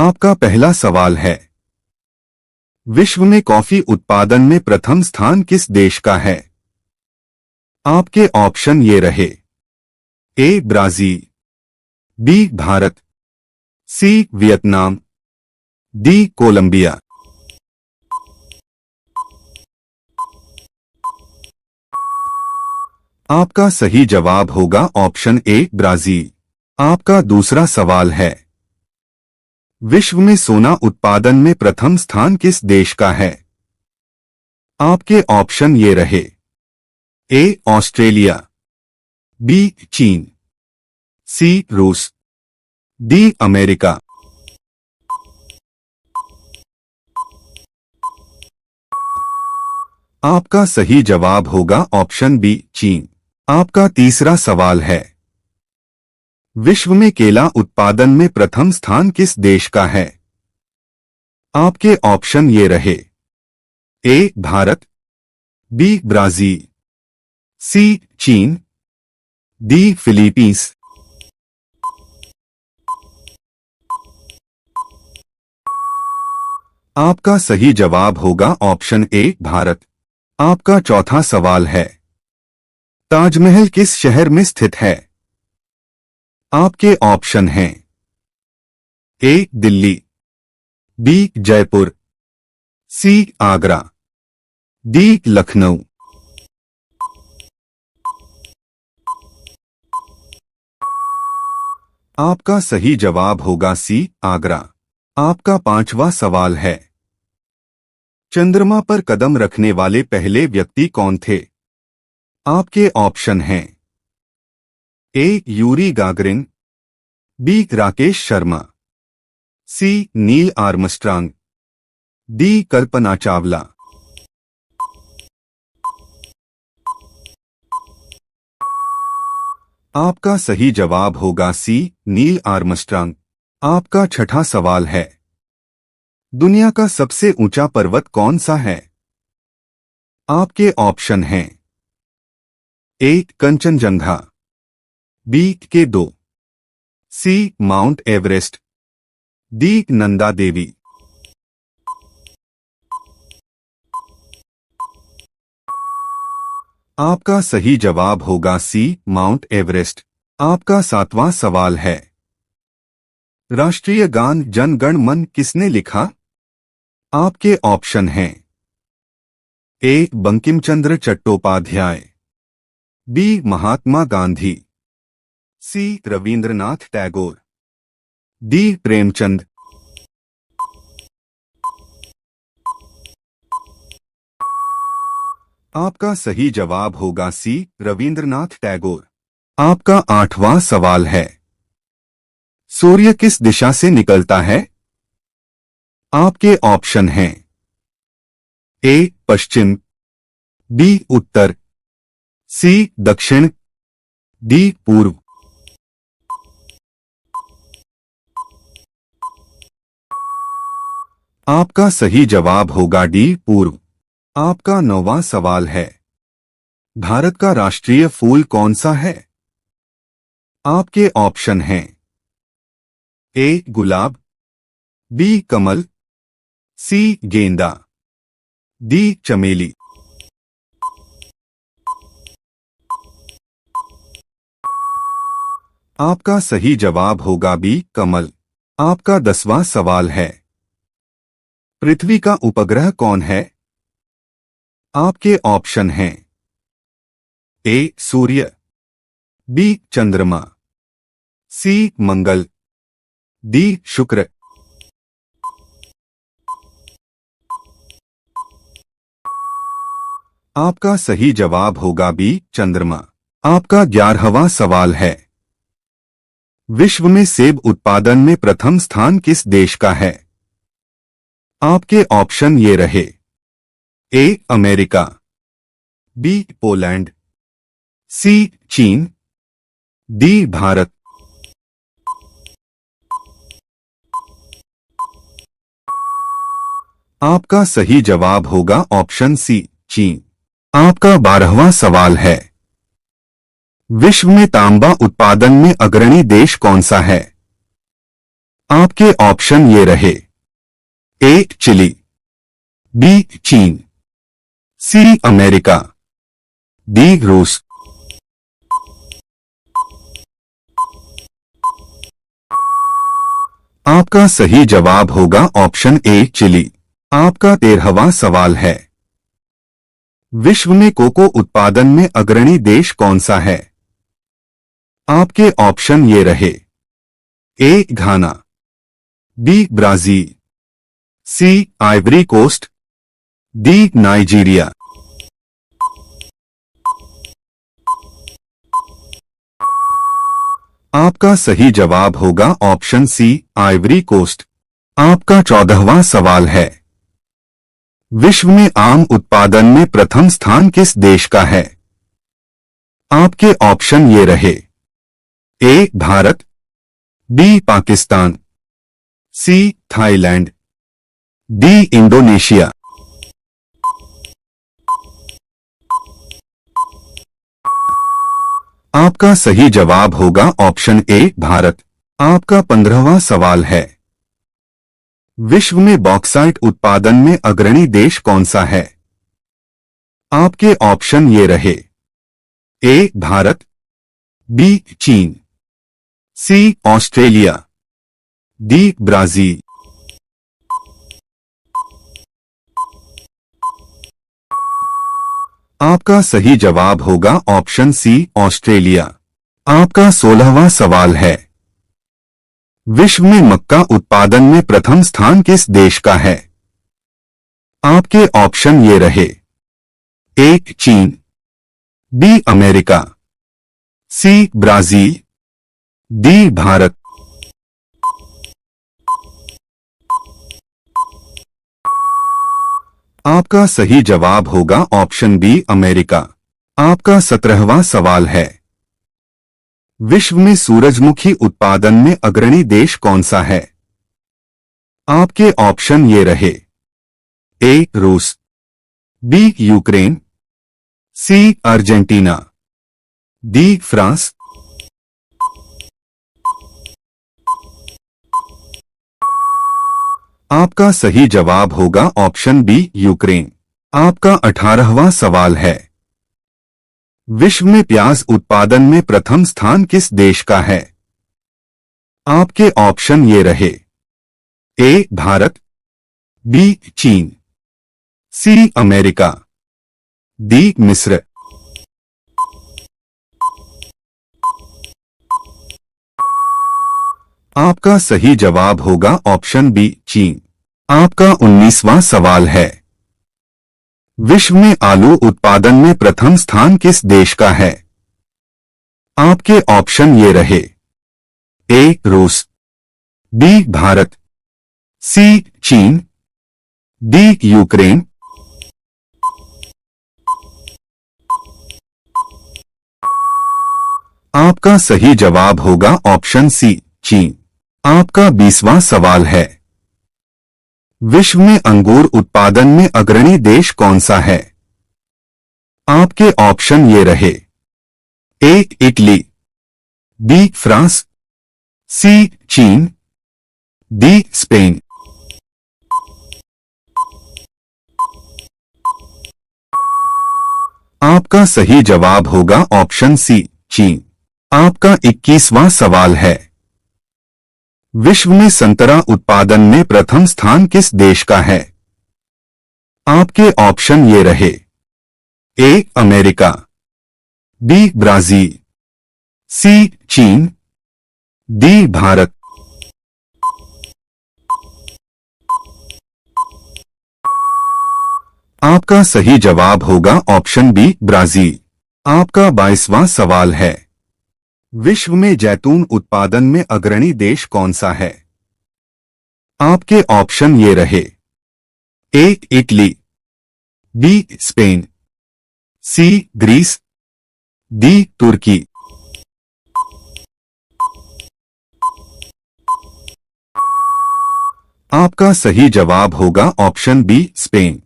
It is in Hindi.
आपका पहला सवाल है, विश्व में कॉफी उत्पादन में प्रथम स्थान किस देश का है? आपके ऑप्शन ये रहे। A Brazil, B Bharat, C Vietnam, D Colombia. आपका सही जवाब होगा ऑप्शन ए ब्राजील। आपका दूसरा सवाल है, विश्व में सोना उत्पादन में प्रथम स्थान किस देश का है? आपके ऑप्शन ये रहे। ए ऑस्ट्रेलिया, बी चीन, सी रूस, डी अमेरिका। आपका सही जवाब होगा ऑप्शन बी चीन। आपका तीसरा सवाल है, विश्व में केला उत्पादन में प्रथम स्थान किस देश का है? आपके ऑप्शन ये रहे। ए भारत, बी ब्राजील, सी चीन, डी फिलीपींस। आपका सही जवाब होगा ऑप्शन ए भारत। आपका चौथा सवाल है, ताजमहल किस शहर में स्थित है? आपके ऑप्शन हैं। ए दिल्ली, बी जयपुर, सी आगरा, डी लखनऊ। आपका सही जवाब होगा सी आगरा। आपका पांचवा सवाल है, चंद्रमा पर कदम रखने वाले पहले व्यक्ति कौन थे? आपके ऑप्शन हैं। A Yuri Gagarin, B Rakesh Sharma, C Neil Armstrong, D Kalpana Chawla. आपका सही जवाब होगा सी नील आर्मस्ट्रांग। आपका छठा सवाल है, दुनिया का सबसे ऊंचा पर्वत कौन सा है? आपके ऑप्शन हैं। ए कंचनजंगा, बी K2, सी mount Everest, D Nanda Devi. आपका सही जवाब होगा सी माउंट एवरेस्ट। आपका सातवां सवाल है, राष्ट्रीय गान जन गण मन किसने लिखा? आपके ऑप्शन हैं। ए बंकिम चंद्र चट्टोपाध्याय, बी महात्मा गांधी, सी रविंद्रनाथ टैगोर, डी प्रेमचंद। आपका सही जवाब होगा सी रविंद्रनाथ टैगोर। आपका आठवां सवाल है, सूर्य किस दिशा से निकलता है? आपके ऑप्शन हैं। ए पश्चिम, बी उत्तर, सी दक्षिण, डी पूर्व। आपका सही जवाब होगा डी पूर्व। आपका नौवां सवाल है, भारत का राष्ट्रीय फूल कौन सा है? आपके ऑप्शन हैं। ए गुलाब, बी कमल, सी गेंदा, डी चमेली। आपका सही जवाब होगा बी कमल। आपका 10वां सवाल है, पृथ्वी का उपग्रह कौन है? आपके ऑप्शन हैं। ए सूर्य, बी चंद्रमा, सी मंगल, डी शुक्र। आपका सही जवाब होगा बी चंद्रमा। आपका 11वां सवाल है, विश्व में सेब उत्पादन में प्रथम स्थान किस देश का है? आपके ऑप्शन ये रहे। ए अमेरिका, बी पोलैंड, सी चीन, डी भारत। आपका सही जवाब होगा ऑप्शन सी चीन। आपका 12वां सवाल है, विश्व में तांबा उत्पादन में अग्रणी देश कौन सा है? आपके ऑप्शन ये रहे। ए चिली, बी चीन, सी अमेरिका, डी रूस। आपका सही जवाब होगा ऑप्शन ए चिली। आपका 13वां सवाल है। विश्व में कोको उत्पादन में अग्रणी देश कौन सा है? आपके ऑप्शन ये रहे। ए घाना, बी ब्राजील, सी आइवरी कोस्ट, डी नाइजीरिया। आपका सही जवाब होगा ऑप्शन सी आइवरी कोस्ट। आपका 14वां सवाल है। विश्व में आम उत्पादन में प्रथम स्थान किस देश का है? आपके ऑप्शन ये रहे। A Bharat, B Pakistan, C Thailand, D Indonesia. आपका सही जवाब होगा ऑप्शन ए भारत। आपका 15वां सवाल है। विश्व में बॉक्साइट उत्पादन में अग्रणी देश कौन सा है? आपके ऑप्शन ये रहे। ए भारत, बी चीन, सी ऑस्ट्रेलिया, डी ब्राजील। आपका सही जवाब होगा ऑप्शन सी ऑस्ट्रेलिया। आपका 16वां सवाल है। विश्व में मक्का उत्पादन में प्रथम स्थान किस देश का है? आपके ऑप्शन ये रहे। ए चीन, B America, C Brazil, D Bharat. आपका सही जवाब होगा ऑप्शन बी अमेरिका। आपका 17वां सवाल है। विश्व में सूरजमुखी उत्पादन में अग्रणी देश कौन सा है? आपके ऑप्शन ये रहे। ए रूस, B Ukraine, C Argentina, D France. आपका सही जवाब होगा ऑप्शन बी यूक्रेन। आपका 18वां सवाल है। विश्व में प्याज उत्पादन में प्रथम स्थान किस देश का है? आपके ऑप्शन ये रहे। ए भारत, बी चीन, सी अमेरिका, डी मिस्र। आपका सही जवाब होगा ऑप्शन बी चीन। आपका 19वां सवाल है। विश्व में आलू उत्पादन में प्रथम स्थान किस देश का है? आपके ऑप्शन ये रहे। ए रूस, बी भारत, सी चीन, डी यूक्रेन। आपका सही जवाब होगा ऑप्शन सी चीन। आपका 20वां सवाल है। विश्व में अंगूर उत्पादन में अग्रणी देश कौन सा है? आपके ऑप्शन ये रहे। ए इटली, बी फ्रांस, सी चीन, डी स्पेन। आपका सही जवाब होगा ऑप्शन सी चीन। आपका 21वां सवाल है। विश्व में संतरा उत्पादन में प्रथम स्थान किस देश का है? आपके ऑप्शन ये रहे। ए अमेरिका, बी ब्राजील, सी चीन, डी भारत। आपका सही जवाब होगा ऑप्शन बी ब्राजील। आपका 22वां सवाल है। विश्व में जैतून उत्पादन में अग्रणी देश कौन सा है? आपके ऑप्शन ये रहे। A Italy, B Spain, C Greece, D Turkey. आपका सही जवाब होगा ऑप्शन बी स्पेन।